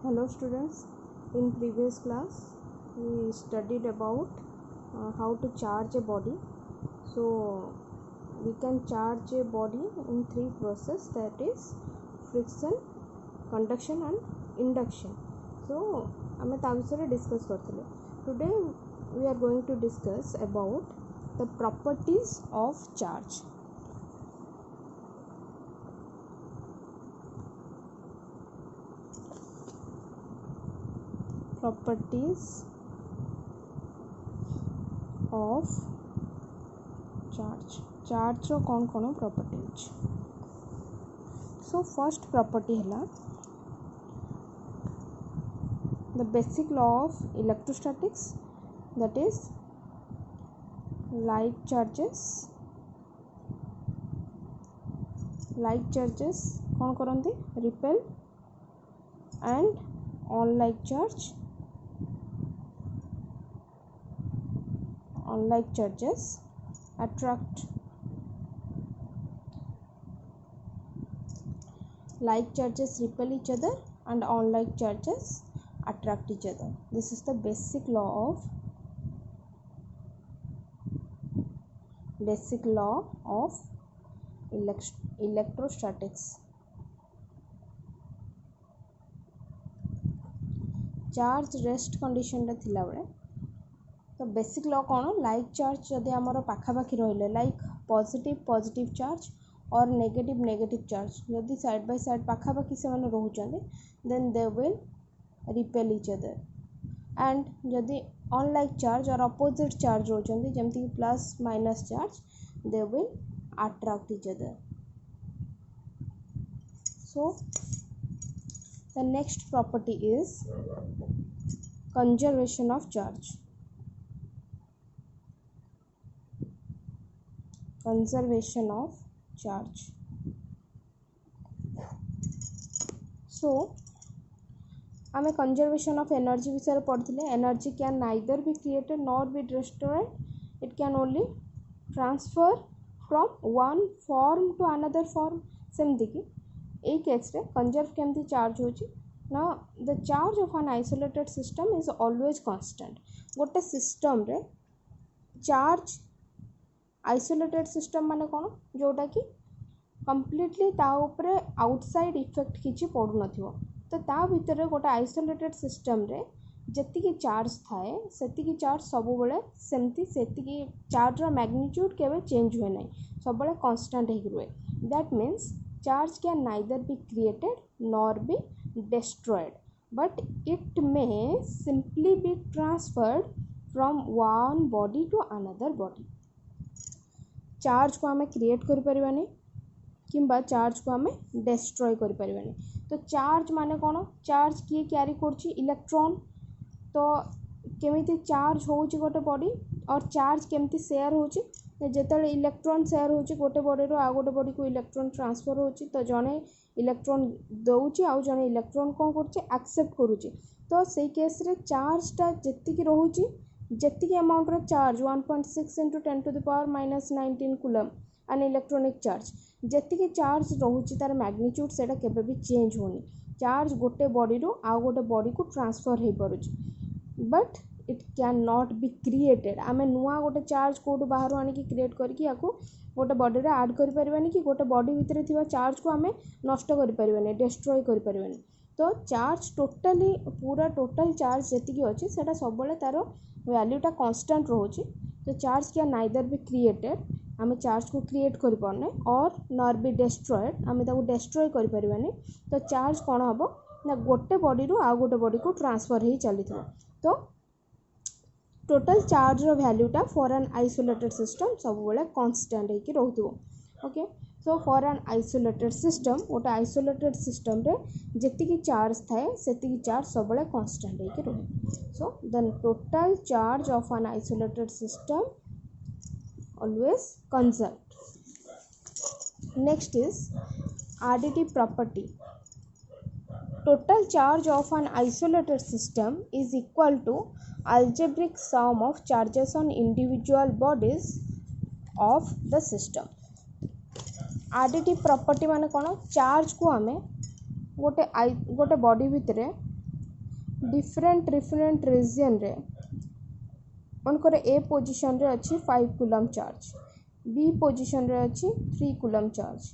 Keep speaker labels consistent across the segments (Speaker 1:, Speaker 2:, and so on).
Speaker 1: Hello students, in previous class we studied about how to charge a body. So we can charge a body in three processes, that is friction, conduction and induction. So ଆମେ ତା ବିଷୟରେ discuss करथिले. Today we are going to discuss about the properties of charge. Properties of charge रो कौन कौन property अछि. So first property है the basic law of electrostatics, that is like charges कौन करंती repel and unlike charges attract. Like charges repel each other and unlike charges attract each other. This is the basic law of electrostatics. Charge rest condition रे थिला बळे तो basic law कौन like charge जदि आमर पाखापाखि रहिले लाइक पॉजिटिव चार्ज और नेगेटिव चार्ज जदि साइड बाय साइड पाखापाखि से माने रहउचंदे then they will repel each other. And जदि अनलाइक चार्ज और अपोजिट चार्ज रहउचंदे जेमति कि plus minus charge they will attract each other. So the next property is conservation of charge. So आमे conservation of energy विषय पढ़थिले. Energy can neither be created nor be destroyed. It can only transfer from one form to another form. सेमती कि ए case रे conserve केमती charge होची ना the charge of an isolated system is always constant. गोटे system रे charge isolated system माने कोन जोटा कि कंप्लीटली ता ऊपर आउटसाइड इफेक्ट किछि पडु नथिवो. तो ता भीतर गोटे आइसोलेटेड सिस्टम रे जति की चार्ज थाए सेति की चार्ज सब बेले सेमती सेति की चार्ज रो मैग्नीट्यूड केबे चेंज होय नै, सब बेले कांस्टेंट हे रुए. That means charge can neither be created nor be destroyed, but it may simply be transferred from one body to another body. Charge को हमें क्रिएट करि परिबानी किंबा चार्ज को हमें डिस्ट्रॉय करि परिबानी. तो चार्ज माने कोन, चार्ज किए कैरी करछि इलेक्ट्रॉन. तो केमिति चार्ज होउछि गोटे बॉडी और चार्ज केमिति शेयर होउछि जेतले इलेक्ट्रॉन शेयर होउछि गोटे बॉडी रो आ गोटे बॉडी को इलेक्ट्रॉन ट्रांसफर होउछि. तो जने इलेक्ट्रॉन दउछि आ जने इलेक्ट्रॉन कोन करछि एक्सेप्ट करूछि. तो सेई केस रे चार्ज ता जेति की रहउछि जेति की अमाउंट रो चार्ज 1.6 × 10⁻⁻19 कूलम एन इलेक्ट्रॉनिक चार्ज जेति की चार्ज रहउछि तार मैग्नीट्यूड सेटा केबे भी चेंज होनी. चार्ज गोटे बॉडी रो आ गोटे बॉडी को ट्रांसफर हे परुछि, but it can not be created. आमे नुआ गोटे चार्ज कोड बाहर आनी की क्रिएट करके याको गोटे बॉडी रे ऐड करि परिबानी कि गोटे बॉडी भितरे थिबा चार्ज को आमे नष्ट करि परिबानी, डिस्ट्रॉय करि परिबानी. तो चार्ज टोटली पूरा टोटल चार्ज जेति की अछि सेटा सब बेले तारो वैल्यूटा कांस्टेंट रहउछि. तो charge can neither be created, आमे चार्ज को क्रिएट करि परने, और नॉर बी डिस्ट्रॉयड, आमे ताको डिस्ट्रॉय करि परिबानी. तो चार्ज कोन हबो ना गोटे बॉडी रो आ गोटे बॉडी को ट्रांसफर हे चलिथबो. तो टोटल चार्ज रो वैल्यूटा फॉर एन आइसोलेटेड सिस्टम सब बेले कांस्टेंट हे कि रहउथबो. Okay, so for an isolated system गोटे आइसोलेटेड सिस्टम रे जेति की चार्ज थाए सेति की चार्ज सब बेले कांस्टेंट हे कि रहे. So the total charge of an isolated system always conserved. Next is additive property. Total charge of an isolated system is equal to algebraic sum of charges on individual bodies of the system. Additive property माने कोन, charge को हमें गोटे body भितरे different different reason रे मनकर ए position रे अच्छी 5 coulomb charge, B position रे अच्छी 3 coulomb charge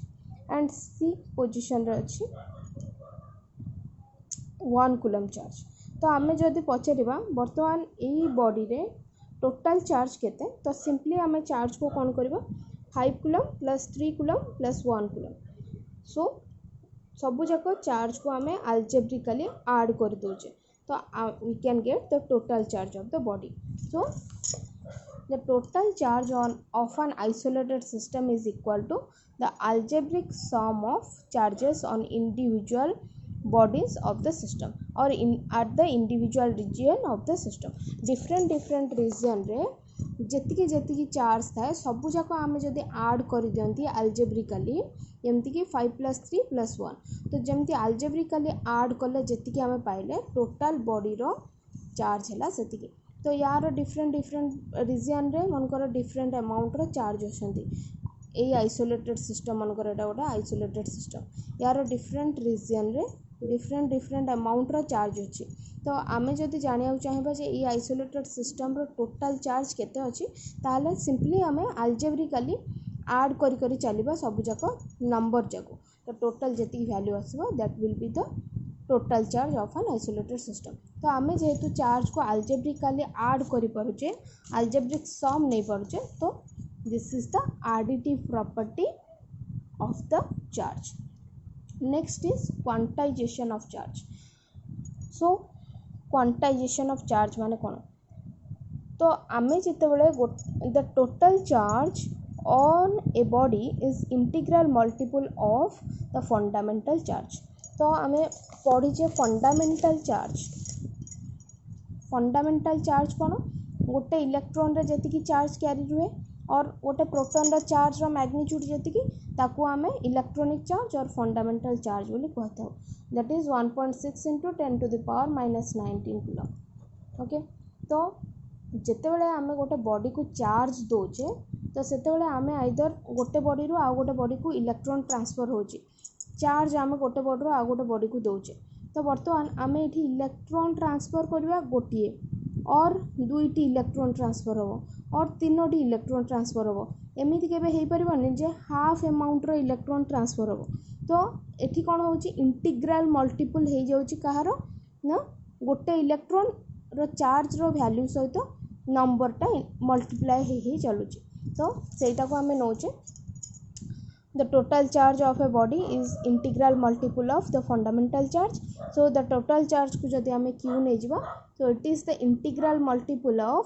Speaker 1: and C position रे अच्छी 1 कूलम चार्ज। तो आमे जदि पचारिबा वर्तमान एई बॉडी रे टोटल चार्ज केते, तो सिंपली आमे चार्ज को कौन करबा 5 coulomb plus 3 coulomb plus 1 coulomb. So सबू जाक चार्ज को आमे अल्जेब्रिकली ऐड कर दोचे, तो we can get the total charge of the body. So the total charge of an isolated system is equal to the algebraic sum of charges on individual bodies of the system or at the individual region of the system। different region रे जेतिकी जेतिकी charge थाए सबू जाक आमे जदि add कर दियंती algebraically, जेमती कि 5 plus 3 plus 1, तो जमती अल्जेब्रिकली ऐड कले जेतिकी आमे पाइले टोटल बॉडी रो चार्ज हैला सेतिकी। तो यार डिफरेंट रीजन रे मनकर डिफरेंट अमाउंट रो चार्ज होछंती। ए आइसोलेटेड सिस्टम मनकर एटा गोटे आइसोलेटेड सिस्टम, यार डिफरेंट रीजन रे डिफरेंट अमाउंट रो चार्ज अछि। तो आमे जदि जानिया चाहिबा जे ए आइसोलेटेड सिस्टम रो टोटल चार्ज केते अछि, ताले सिंपली आमे अल्जेब्रिकली ऐड करी करी चलिबा सब जाक नंबर जाको, तो टोटल जेतिकी वैल्यू आसीबो that will be the total charge of an isolated system. तो आमे जेहेतु चार्ज को अल्जेब्रिकली ऐड करि पारुचे, अल्जेब्रिक सम नहीं पारुचे, तो this is the additive property of the charge. Next is quantization of charge. So quantization of charge माने कोन, तो आमे जेते बेले the total charge on a body is integral multiple of the fundamental charge. तो आमे पढ़ीचे fundamental charge. Fundamental charge कौन, गोटे electron रे जेतिकी चार्ज कैरी रुहे और गोटे प्रोटॉन रो चार्ज रो मैग्नीट्यूड जेतिकी, ताकू आमे इलेक्ट्रॉनिक चार्ज और फंडामेंटल चार्ज बोली कहता हूँ। That is 1.6 into 10 to the power -19 coulomb. Okay, तो जेते बेले आमे गोटे बॉडी को चार्ज दोचे, तो सेते बेले आमे आइदर गोटे बॉडी रो आ गोटे बॉडी को इलेक्ट्रॉन ट्रांसफर होची, चार्ज आमे गोटे बॉडी रो आ गोटे बॉडी को दोचे। तो बर्तमान आमे एठी इलेक्ट्रॉन ट्रांसफर करबा गोटिए और दुईटी इलेक्ट्रॉन ट्रांसफर हो और तीनोटी इलेक्ट्रॉन ट्रांसफर हो, एमिति केबे हेई परिबनी जे हाफ अमाउंट रो इलेक्ट्रॉन ट्रांसफर हो। तो एठी कोन होची इंटीग्रल मल्टीपल हेई जाउची कहारो ना, गोटे इलेक्ट्रॉन रो चार्ज रो वैल्यू सहित नंबरटा मल्टीप्लाई हेई चलुची। तो सेटा को आमे नोचे the total charge of a body is integral multiple of the fundamental charge। so the total charge को जदि आमे q नै जिबा, so it is the integral multiple of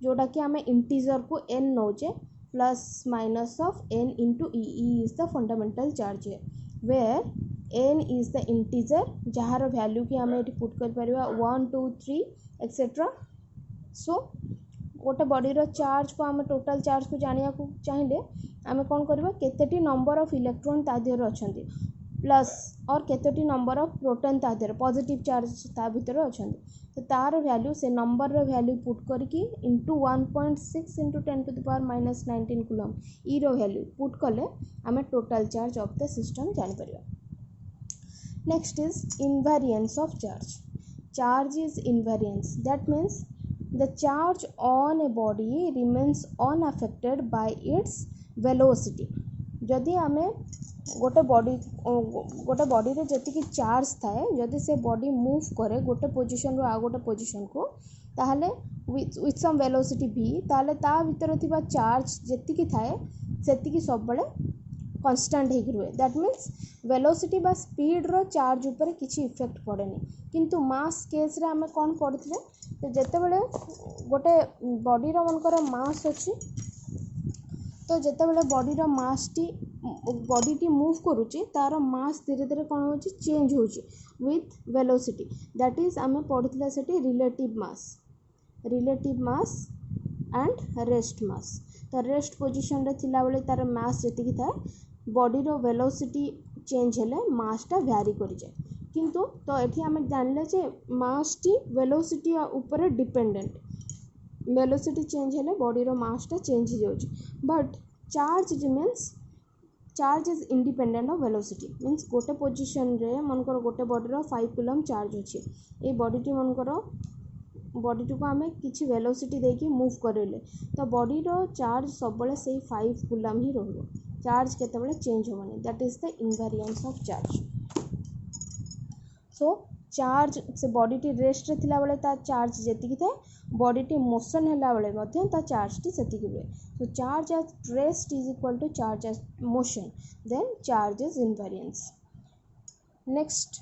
Speaker 1: जोटा कि आमे इंटीजर को n नोचे plus minus of n into e is the fundamental charge where n is the integer जहार वैल्यू कि आमे एटी पुट कर परिबा 1 2 3 एक्सेट्रा। सो गोटे बॉडी रो चार्ज को आमे टोटल चार्ज को जानिया को चाहिए आमे कौन करबा केतेटी नंबर ऑफ इलेक्ट्रॉन ता देहर अछंती प्लस और केतेटी नंबर ऑफ प्रोटॉन ता देहर पॉजिटिव चार्ज ता भीतर अछंती, तो तार वैल्यू से नंबर रो वैल्यू पुट करके into 1.6 into 10 to the power -19 coulomb e रो वैल्यू पुट कले आमे total charge of the system जानि परिबा। Next is invariance of charge. Charge is invariance, that means the charge on a body remains unaffected by its velocity। जदि आमे गोटे body रे जति चार्ज थाए, जदि से बॉडी मूव करे गोटे पोजीशन रो आ गोटे पोजीशन को, ताहले विथ सम वेलोसिटी v, ताहले ता भीतर थिबा चार्ज जति थाए सेति सब बळे कांस्टेंट हे रुहे। दैट मीन्स वेलोसिटी बा स्पीड रो चार्ज ऊपर किछि इफेक्ट पड़ेनी, किंतु मास केस रे आमे कोन पढ़िथिले, तो जेते बेले गोटे बॉडी रो मनकर मास अछि, तो जेते बेले बॉडी रो मास टी बॉडी टी मूव करूची, तार मास धीरे धीरे कोन होची चेंज होची विथ वेलोसिटी। दैट इज आमे पढ़िथिले सेठी relative mass and rest mass. तो रेस्ट पोजीशन रे थिला बेले तार मास जेतिकी थाए, बॉडी रो वेलोसिटी चेंज हेले मासटा वैरी करि जाय, किंतु तो एठी आमे जानले जे मास टी वेलोसिटी ऊपर डिपेंडेंट, वेलोसिटी चेंज हेले बॉडी रो मासटा चेंज हो जाउची, but charge remains charge is independent of velocity means गोटे पोजिशन रे मनकर गोटे बॉडी 5 कूलम चार्ज अच्छे ये बॉडी मनकर बॉडी को आम कि वेलोसिटी देकी मूव करेले तो बॉडी चार्ज सब से 5 कूलम ही रही चार्ज केतबेले चेंज होबनी that is the invariance of charge so charge से बॉडी टी रेस्ट रे थिला बेले ता चार्ज जेतिकी थाए बॉडी टी मोशन हैला बेले मध्य ता चार्ज टी सेतिकी हुए so charge at rest is equal to charge at motion then charge is invariance next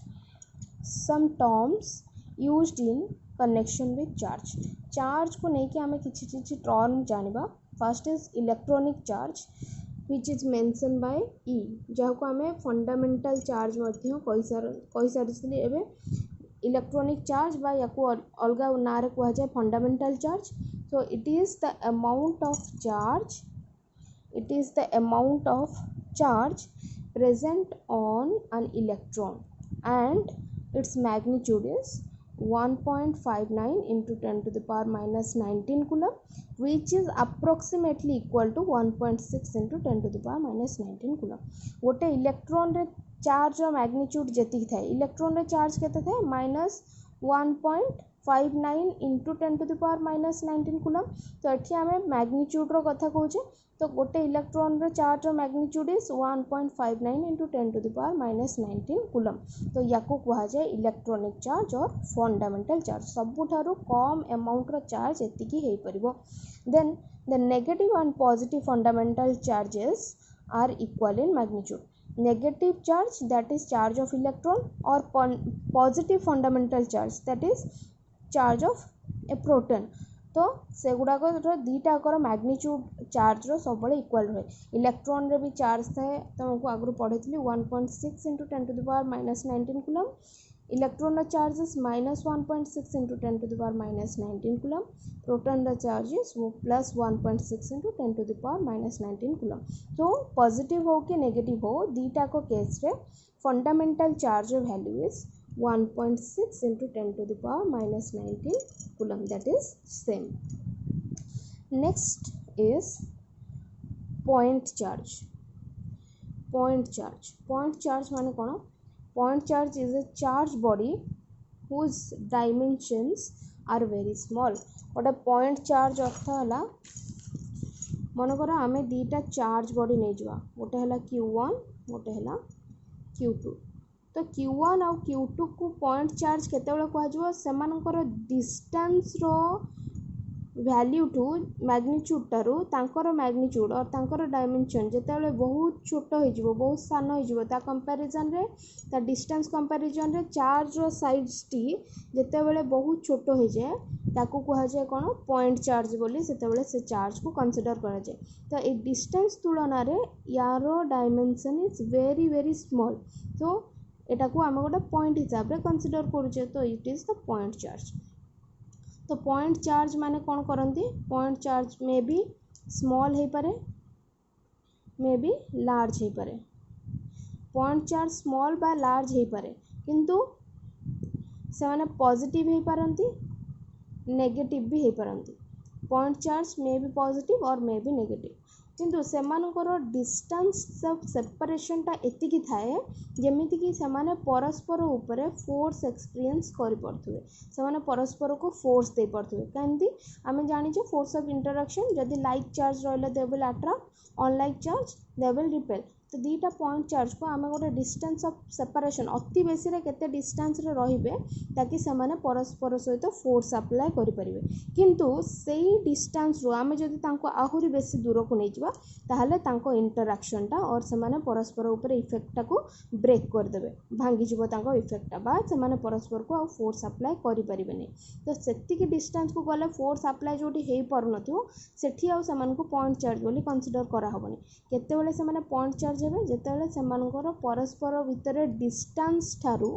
Speaker 1: some terms used in connection with charge charge को लेकिन आम कि टर्म जानिबा first is electronic charge which is mentioned by E जहाँ को आम fundamental charge कही सारी एवं इलेक्ट्रॉनिक चार्ज बा या अलग ना रे कह जाए fundamental charge so it is the amount of charge present on an electron and its magnitude is 1.59 into 10 to the power minus 19 coulomb which is approximately equal to 1.6 into 10 to the power minus 19 coulomb गोटे electron रे charge magnitude जेतिक थाए electron रे charge केते थाए minus 1.59 into 10 to the power minus 19 coulomb तो एठी आमे magnitude रो कथा कहूचे तो गोटे इलेक्ट्रॉन रो charge magnitude is 1.59 into 10 to the power minus 19 coulomb तो याको कहा जाए इलेक्ट्रॉनिक चार्ज और फंडामेंटल चार्ज सबुठारु कम अमाउंट रो चार्ज एतिकी हेई परिबो then the negative and positive fundamental charges are equal in magnitude negative charge that is charge of electron और positive fundamental charge that is charge of a proton तो से गुड़ाक दीटाकर magnitude charge रो सब equal रहे electron रे भी charge थाए तुमको आगु पढ़ी 1.6 into 10 to the power minus 19 coulomb electron रो charge is minus 1.6 into 10 to the power minus 19 coulomb proton रो charge is plus 1.6 into 10 to the power minus 19 coulomb तो पॉजिटिव हो कि नेगेटिव हो दीटाक केस रे फंडामेंटल चार्ज रो value is 1.6 into 10 to the power minus 19 coulomb that is same next is point charge माने कौन point charge is a charge body whose dimensions are very small गोटे point charge अर्थ है मनकर आम दीटा charge body नहीं जावा गोटे है Q1 गोटे है Q2 तो Q1 और Q2 को पॉइंट चार्ज केतेबेले कह सेमानकर डिस्टेंस रो वैल्यू टू मैग्नीट्यूड टारू तांकर मैग्नीट्यूड और तांकर डायमेंशन जेतेबेले बहुत छोट हो बहुत सान हो कंपैरिजन रे ता डिस्टेंस कंपैरिजन रे चार्ज रो साइज टी जेतेबेले बहुत छोट हो जाए ताकू कह जाए कौन पॉइंट चार्ज बोली सेतेबेले से चार्ज को कंसीडर करा जाए तो ए डिस्टेंस तुलना रे यारो dimension is very very small तो एटा को आम गोटे पॉइंट हिसाब से कंसीडर करुचे तो it is the point charge तो पॉइंट चार्ज माने कौन करती point charge may B small हो पारे मे बी लार्ज हो पारे पॉइंट चार्ज स्मॉल बा लार्ज हो पारे किंतु से माने पॉजिटिव हो पारंती नेगेटिव भी हो पारंती point charge may be positive और मे बी नेगेटिव किंतु सेमानकर डिस्टेंस सेपरेशन टा एतिकी थाए जेमिति कि सेमाने परस्पर उपरे फोर्स एक्सपीरियंस करि पड़थुवे सेमाने परस्पर को फोर्स दे पड़थुवे कांदी आमे जानि जे फोर्स ऑफ इंटरैक्शन जदि लाइक चार्ज रहले दे will attract unlike charge they will repel तो दीटा पॉइंट चार्ज को आम गोटे डिस्टेंस ऑफ सेपरेशन अति बेसी रे केते डिस्टेंस रे रहिबे ताकि सेमाने परस्पर सहित फोर्स अप्लाई करि परिबे किंतु सेही डिस्टेंस रो आमे जदि तांको आहुरी बेसी दूर को नै जिबा ताहले तांको इंटरैक्शन टा और सेमाने परस्पर ऊपर इफेक्ट टा को ब्रेक कर देबे भांगी जिवो तांको इफेक्ट टा बा सेमाने परस्पर को आ फोर्स अप्लाई करि परिबे नै तो सेति की डिस्टेंस को गले फोर्स अप्लाई जोटी हेई परनथियो सेठी आ सेमान को पॉइंट चार्ज बोली कंसीडर करा हबनी केते बेले सेमाने पॉइंट चार्ज जेतेबेले सेमानकर परस्पर भितर डिस्टेंस ठारू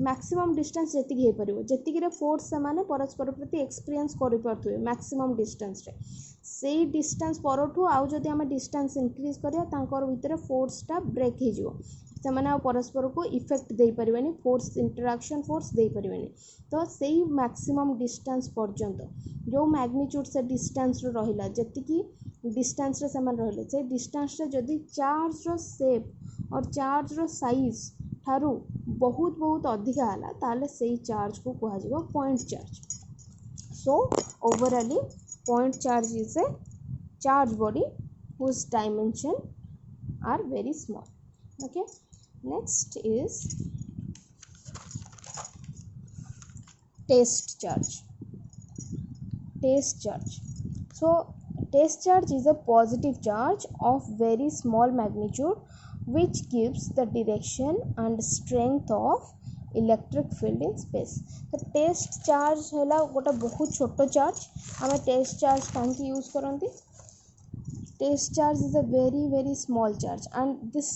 Speaker 1: मैक्सिमम डिस्टेंस जेतिकी हे परिबो जेतिकी रे फोर्स सेमाने परस्पर प्रति एक्सपीरियंस करि परथुवे मैक्सिमम डिस्टेंस रे सेही डिस्टेंस परठू आउ जदि हम डिस्टेंस इंक्रीज करिया तांकर भितर फोर्स टा ब्रेक हे जिवो से परस्पर को इफेक्ट दे पारे फोर्स इंटराक्शन फोर्स दे पारे तो से मैक्सिमम डिस्टेंस पर्यंत जो मैग्नीट्यूड से डिस्टेंस रहा जी डिस्टेंस से रही से डिस्टेंस जदि चार्ज रो शेप और चार्ज रो साइज ठारू बहुत बहुत अधिका है ताले से चार्ज को कह point charge so overall point charge is a charge body whose dimension are very small. Okay, next is test charge. Test charge. So test charge is a positive charge of very small magnitude which gives the direction and strength of electric field in space. तो test charge है गोटे बहुत छोट charge आम test charge कहीं use करती. Test charge is a very small charge and this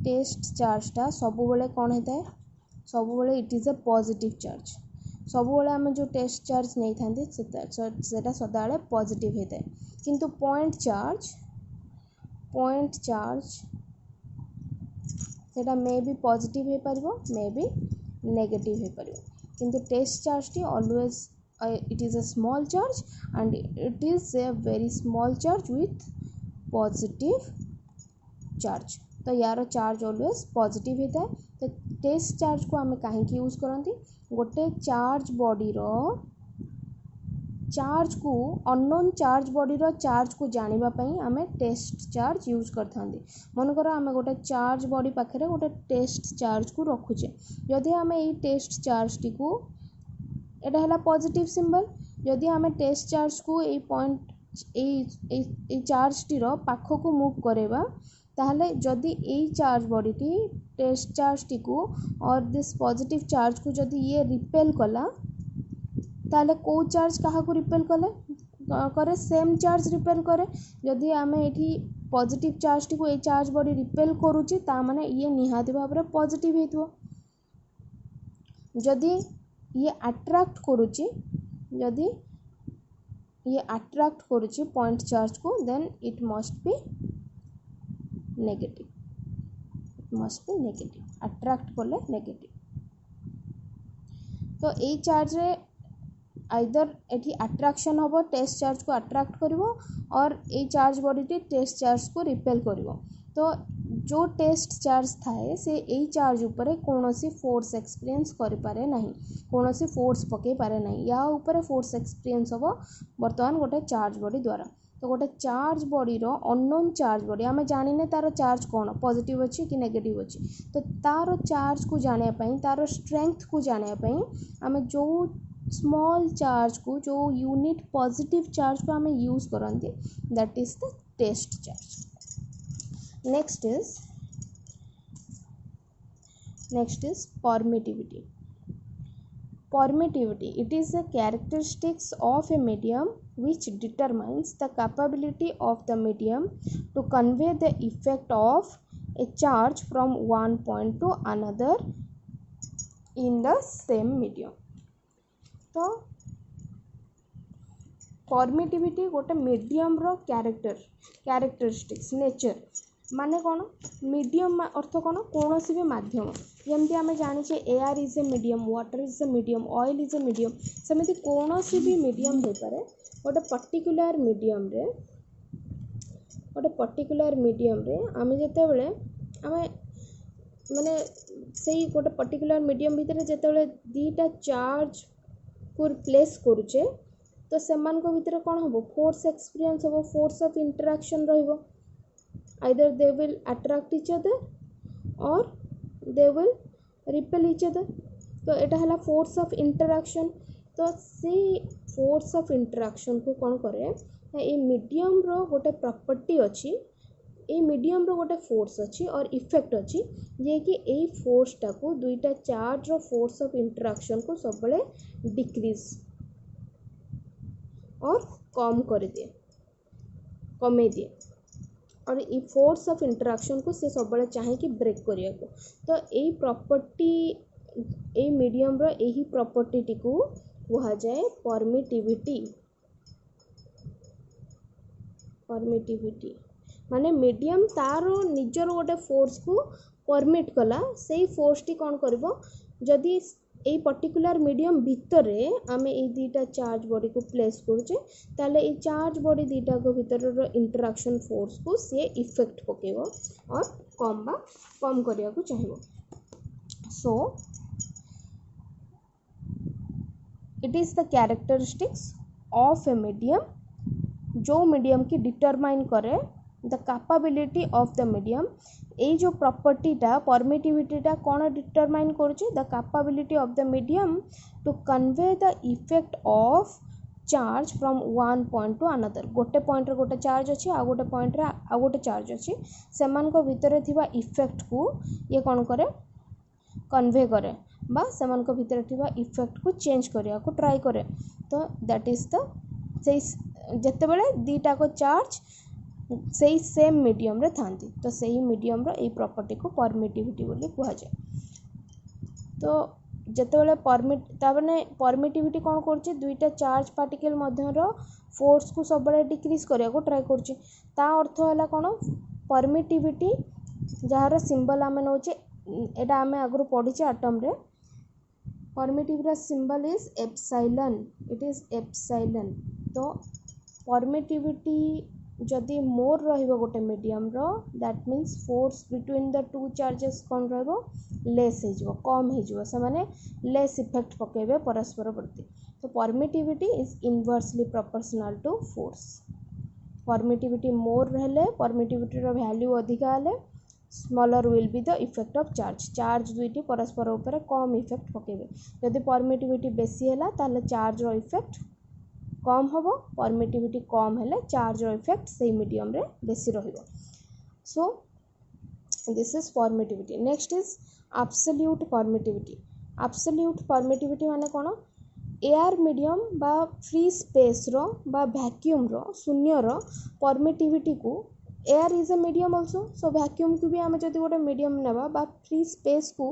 Speaker 1: test चार्जटा सब बेले कौन होता है सब बेले it is a positive charge. सब बेले आम जो टेस्ट चार्ज नहीं था सदा पॉजिटिव होता है किंतु पॉइंट चार्ज सेटा मे भी पॉजिटिव हो पार मे भी नेगेटिव हो पार किंतु टेस्ट चार्ज टी always it is a small charge and it is a very small charge with positive charge. तो यार चार्ज ऑलवेज पॉजिटिव होता है. तो टेस्ट चार्ज को आम कहीं यूज करती गोटे चार्ज बॉडी रो चार्ज को अननोन चार्ज बॉडी रो चार्ज को जानिबा पई आमे टेस्ट चार्ज यूज करथांदी. मनकर आमे गोटे चार्ज बॉडी पाखरे गोटे टेस्ट चार्ज को रखुचे जदि आमे ई टेस्ट चार्ज टी को एटा है पॉजिटिव सिंबल जदि आमे टेस्ट चार्ज को ए पॉइंट ए चार्ज टी रो पाख को मूव करेबा ताहले जदि ए चार्ज बॉडी टी टेस्ट चार्ज टी को और दिस पॉजिटिव चार्ज को जदि ये रिपेल कला ताहले को चार्ज कहा को रिपेल करे सेम चार्ज रिपेल करे. जदि आमे एठी पॉजिटिव चार्ज टी को ए चार्ज बॉडी रिपेल करूची ता माने ये निहाती भाव रे पॉजिटिव हेतु. जदि ये अट्रैक्ट करुची जदि ये अट्रैक्ट करुची पॉइंट चार्ज को then it must be negative. Attract कले नेगेटिव. तो ये चार्ज रे आइदर एठी अट्रैक्शन होबो टेस्ट चार्ज को अट्रैक्ट करिवो और ये चार्ज बॉडी टी टेस्ट चार्ज को रिपेल करिवो. तो जो टेस्ट चार्ज थाए से यही चार्ज उपरे कौनसी फोर्स एक्सपीरियंस करि पारे नहीं कौनसी फोर्स पके पारे नहीं या ऊपर फोर्स एक्सपीरियंस होबो वर्तमान गोटे चार्ज बॉडी द्वारा. तो गोटे चार्ज बॉडी रो अननोन चार्ज बॉडी आमे जानिने तार चार्ज कौन पॉजिटिव अच्छी कि नेगेटिव अच्छी. तो तार चार्ज को जाने पई तार स्ट्रेंथ को जाने पई आमे जो स्मॉल चार्ज को जो यूनिट पॉजिटिव चार्ज को आमे यूज करंती that is the test charge. Next is permittivity. Permittivity, it is a characteristics of a medium which determines the capability of the medium to convey the effect of a charge from one point to another in the same medium. तो permittivity गोटे medium रो characteristics nature माने कौन medium अर्थ कौन कौन सी भी माध्यम जमती आम जाने air is a medium water is a medium oil is a medium सेमती कौन सी भी मीडियम हो पारे गोटे पर्टिकुलर मीडियम रे आम जिते बड़े आम माने से गोटे पर्टिकुलर मीडियम भितर जिते दीटा चार्ज को प्लेस करुचे तो सेमान को भितर कौन हम फोर्स एक्सपीरियंस हम फोर्स ऑफ इंटरैक्शन रहिबो. Either they will attract each other or they will repel each other. तो एटा हला फोर्स ऑफ इंटरैक्शन. तो से फोर्स ऑफ इंटरैक्शन को कौन करे ए मीडियम रो गोटे प्रॉपर्टी अच्छी ए मीडियम रो गोटे फोर्स अच्छी और इफेक्ट अच्छी जे कि ए फोर्सटा को दुईटा चार्ज रो फोर्स ऑफ इंटरैक्शन को सब बड़े डिक्रीज और कमे दिए और ये फोर्स ऑफ इंटरैक्शन को से सब चाहे कि ब्रेक करिया को. तो यही प्रॉपर्टी ए मीडियम रो यही प्रॉपर्टी को कहा जाए परमिटिविटी. माने मीडियम तार निजर गोटे फोर्स को परमिट कला से फोर्स टी कौन करिवो जदि এই पर्टिकुलर मीडियम भितर आम ये दुईटा चार्ज बॉडी को प्लेस करुचे ताले ये चार्ज बॉडी दुईटा को भितर इंटरैक्शन फोर्स को सी इफेक्ट पकेबो और कम करने को चाहिए. So it is the characteristics of a medium जो मीडियम की डिटरमाइन करे the capability of the medium. ये जो प्रॉपर्टीटा परमिटिविटीटा कौन डिटरमाइन करुचे the capability of the medium to convey the effect of charge from one point to another. गोटे पॉइंट रे गोटे चार्ज अच्छी आ गोटे पॉइंट रे आ गोटे चार्ज अच्छी सेमान को भितर थिबा इफेक्ट को ये कौन करे कन्वे करे बा सेमान को भितर थिबा इफेक्ट को चेंज करिया को ट्राई करे. तो दैट इज द से जते बेले दीटा को चार्ज से सेम मीडियम रे थांती तो सही मीडियम रो ए प्रॉपर्टी को परमिटिविटी बोली कहा जाए. तो जते बेले परमिटिविटी कौन करछे दुईटा चार्ज पार्टिकल मध्य रो फोर्स को सब बड़े डिक्रीज करिया को ट्राई करछे. ता अर्थ होला कोन परमिटिविटी जहार सिंबल आमे नोचे एटा आमे आगु पढिचे एटम रे permittivity symbol is epsilon. It is epsilon. तो परमिटिविटी जदि मोर रहिबो गोटे मीडियम रो that means force between the two charges कौन रहिबो लेस हे जिवो कम हे जिवो से माने लेस इफेक्ट पकेबे परस्पर प्रति. तो permittivity is inversely proportional to force. Permittivity more रहले परमिटिविटी रो वैल्यू अधिका हले smaller will be the effect of charge. Charge दुईटी परस्पर ऊपर कम इफेक्ट पकेबे. जदि परमिटिविटी बेसी हैला ताले चार्ज रो इफेक्ट कम हम परमिटिविटी कम हेले चार्ज इफेक्ट से मीडियम रे बेसी रहिबो. So this is permittivity. Next is absolute permittivity. Absolute permittivity माने कोन एयर मीडियम बा फ्री स्पेस रो बा वैक्यूम रो शून्य रो परमिटिविटी को air is a medium also. So vacuum को भी आम जब गोटे मीडियम नेबा बा फ्री स्पेस को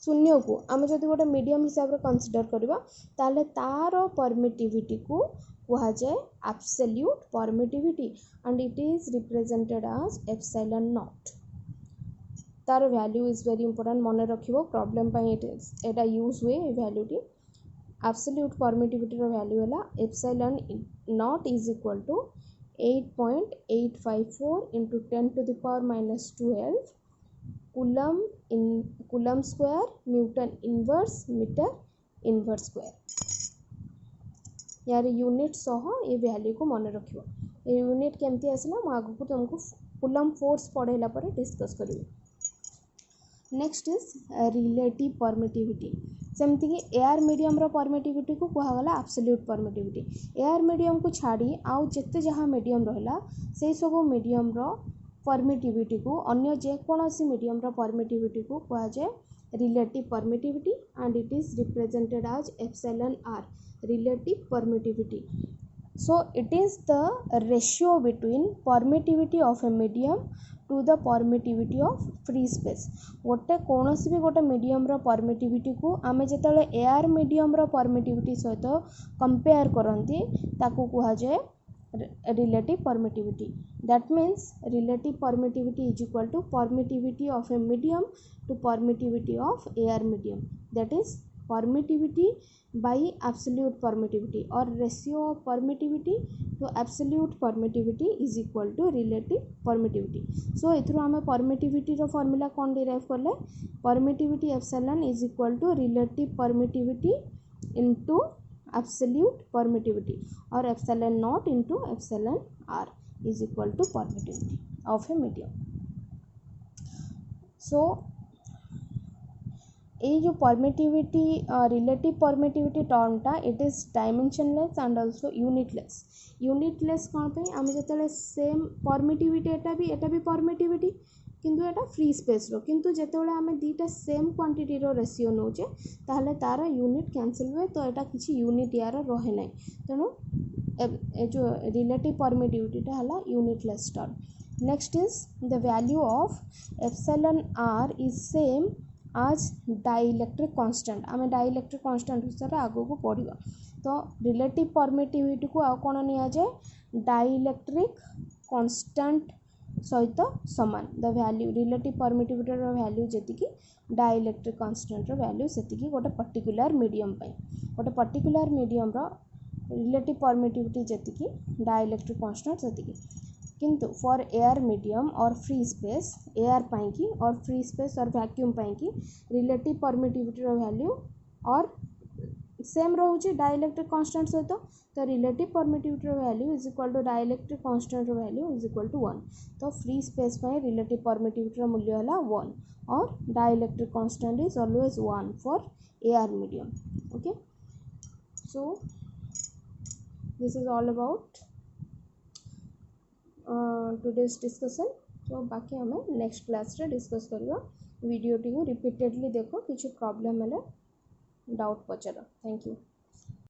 Speaker 1: शून्य को आम जब गोटे मीडियम हिसाब से कंसीडर करबा ताले तार परमिटिविटी को कहा जाए absolute permittivity and it is represented as epsilon naught. तार वैल्यू इज वेरी इंपोर्टेंट मन रखिबो प्रॉब्लम पई एटा यूज हुए वैल्यू टी. एब्सोल्यूट परमिटिविटी रो वैल्यू हला epsilon naught is equal to 8.854 into 10 to the power minus 12 coulomb square Newton inverse meter inverse square. यार यूनिट सह ये वैल्यू को मन रखिबो. ये यूनिट केमती आसला म आगु को तुमको कूलम्ब फोर्स पढ़ेला पर डिस्कस करिवे. Next is relative permittivity. सेमती कि एयर मीडियम रो परमिटिविटी को कहा गला एब्सोल्यूट परमिटिविटी. एयर मीडियम को छाड़ी आउ जत्ते जहाँ मीडियम रहला से सब मीडियम रो परमिटिविटी को अन्य जे कोनोसी मीडियम रो परमिटिविटी को कहा जाए relative permittivity and it is represented as epsilon R. relative permittivity. So it is the ratio between permittivity of a medium to the permittivity of free space. गोटे कौन भी गोटे मीडियम रो परमिटिविटी को आमे जेतले air medium रो permittivity सहित compare करंती ताकू कहा जाए relative permittivity. That means relative permittivity is equal to permittivity of a medium to permittivity of air medium. That is permittivity by absolute permittivity or ratio of permittivity to absolute permittivity is equal to relative permittivity. So इथरो हमें permittivity रो formula कौन derive करले permittivity epsilon is equal to relative permittivity into absolute permittivity or epsilon naught into epsilon r is equal to permittivity of a medium. So ये जो permittivity relative permittivity टर्मटा it is dimensionless and also unitless. Unitless कौन पे आम जो same permittivity एटा भी permittivity किंतु एटा free space रो किंतु जेतेबेले आमे दीटा सेम क्वांटिटी रो रेशियो नोचे ताहले तार यूनिट कैंसिल हुए तो एटा किछि यूनिट यार रहे नै तेणु ए जो रिलेटिव परमिटिविटीटा हला unitless term. Next is the value of epsilon R is same as dielectric constant. आम डाइलेक्ट्रिक कांस्टेंट हिसाब से आगो को पढ़ा. तो रिलेटिव परमिटिविटी को आउ कौन नि जाए डाइलेक्ट्रिक कांस्टेंट सहित समान the value relative permittivity value जी डाइलेक्ट्रिक कांस्टेंट वैल्यू से गोटे पर्टिकुलर मीडियम गोटे पर्टिकुलर मीडियम रिलेटिव परमिटिविटी जी डाइलेक्ट्रिक कांस्टेंट से किंतु फॉर एयर मीडियम और फ्री स्पेस एयर पाई और फ्री स्पेस और वैक्यूम पाई रिलेटिव परमिटिविटी वैल्यू और सेम रोचे डाइलेक्ट्रिक कांस्टेंट सहित तो relative permittivity value is equal to dielectric constant value is equal to 1 तो फ्री स्पेस में रिलेटिव परमिटिविटी मूल्य है 1 और dielectric constant is always 1 for air medium okay so this is all about today's discussion तो बाकी हमें next class रे discuss करवा वीडियो टी रिपीटेडली देखो किसी प्रॉब्लम है डाउट पचार थैंक यू।